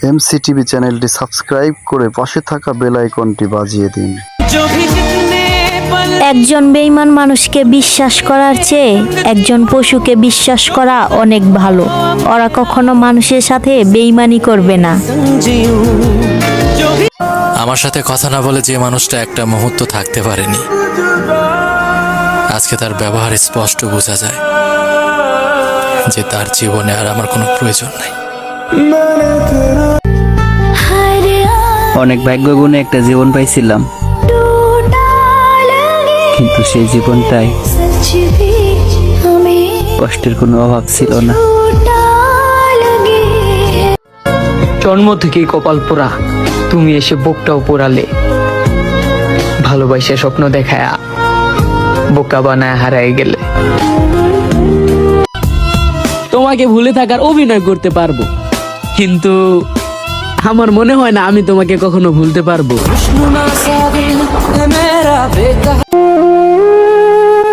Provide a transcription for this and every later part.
MCTV চ্যানেলটি subscribe করে পাশে থাকা বেল আইকনটি বাজিয়ে দিন। একজন বেঈমান মানুষকে বিশ্বাস করার চেয়ে একজন পশুকে বিশ্বাস করা অনেক ভালো। ওরা কখনো মানুষের সাথে বেঈমানি করবে না। আমার সাথে কথা না বলে যে মানুষটা একটা মুহূর্ত থাকতে পারেনি, আজকে তার ব্যবহার স্পষ্ট বোঝা যায় যে তার জীবনে আর আমার কোনো প্রয়োজন নাই। অনেক ভাগ্য গুণে একটা জীবন পাইছিলাম, কিন্তু সেই জীবনটাই কষ্টের কোনো অভাব ছিল না। জন্ম থেকেই কপাল পোড়া, তুমি এসে বুকটাও পোড়ালে। ভালোবাসা স্বপ্ন দেখায়া বোকা বানায় হারাই গেলে। তোমাকে ভুলে থাকার অভিনয় করতে পারবো, কিন্তু আমার মনে হয় না আমি তোমাকে কখনো ভুলতে পারবো।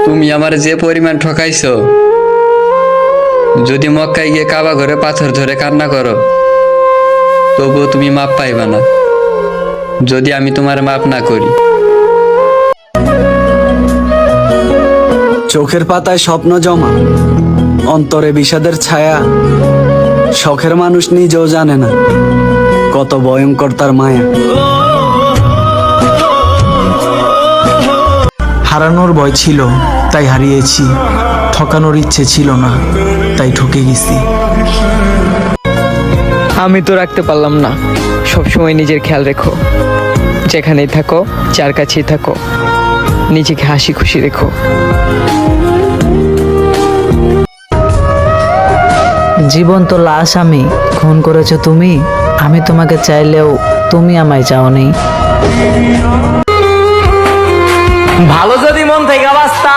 তুমি আমার যে পরিমাণ ঠকাইছো, যদি মক্কায় গিয়ে কাবা ঘরে পাথর ধরে কান্না করো, তবুও তুমি মাপ পাইবা না যদি আমি তোমার মাপ না করি। চোখের পাতায় স্বপ্ন জমা, অন্তরে বিষাদের ছায়া। শখের মানুষ নিজেও জানে না কত ভয়ঙ্কর তার মায়া। হারানোর ভয় ছিল তাই হারিয়েছি, ঠকানোর ইচ্ছে ছিল না তাই ঠকে গেছি। আমি তো রাখতে পারলাম না। সবসময় নিজের খেয়াল রেখো, যেখানেই থাকো, যার কাছেই থাকো, নিজেকে হাসি খুশি রেখো। জীবন্ত লাশ আমি, খুন করেছো তুমি। আমি তোমাকে চাইলেও তুমি আমায় চাওনি। ভালো যদি মন থেকে বাঁচতা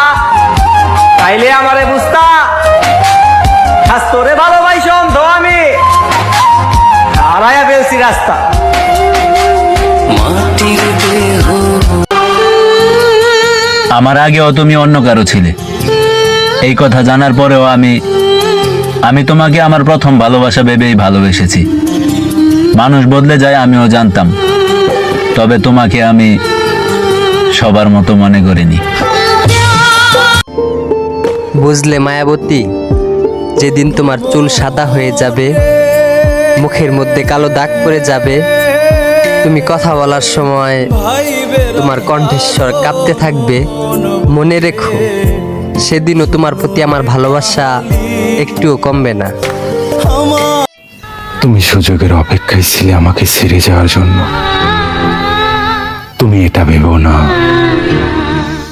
তাইলে আমারে বুঝতা। আজ তোরে ভালোবাসি অন্ধ আমি, হারায়া ফেলছি রাস্তা। আমার আগেও তুমি অন্য কারো ছিলে, এই কথা জানার পরেও আমি তোমাকে আমার প্রথম ভালোবাসা ভেবেই ভালোবেসেছি। মানুষ বদলে যায় আমিও জানতাম, তবে তোমাকে আমি সবার মতো মনে করিনি। বুঝলে মায়াবতী, যেদিন তোমার চুল সাদা হয়ে যাবে, মুখের মধ্যে কালো দাগ পড়ে যাবে, তুমি কথা বলার সময় তোমার কণ্ঠস্বর কাঁপতে থাকবে, মনে রেখো সেদিনও তোমার প্রতি আমার ভালোবাসা একটুও কমবে না। তুমি সুযোগের অপেক্ষায় ছিলে আমাকে ছেড়ে যাওয়ার জন্য। তুমি এটা ভেবো না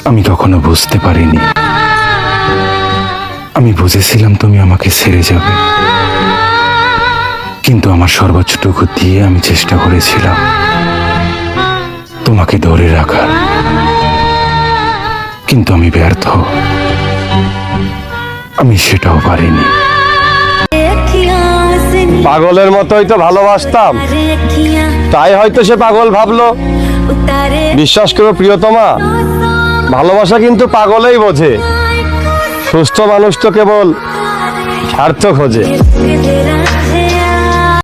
আমি কখনো বুঝতে পারিনি। আমি বুঝেছিলাম তুমি আমাকে ছেড়ে যাবে, কিন্তু আমার সর্বোচ্চটুকু দিয়ে আমি চেষ্টা করেছিলাম তোমাকে ধরে রাখার, কিন্তু আমি ব্যর্থ। আমি সেটাও পারিনি। পাগলের মতোই তো ভালোবাসতাম, তাই হয়তো সে পাগল ভাবলো। বিশ্বাস করো প্রিয়তমা, ভালোবাসা কিন্তু পাগলেই বোঝে। সুস্থ মানুষ তো কেবল স্বার্থ খোঁজে।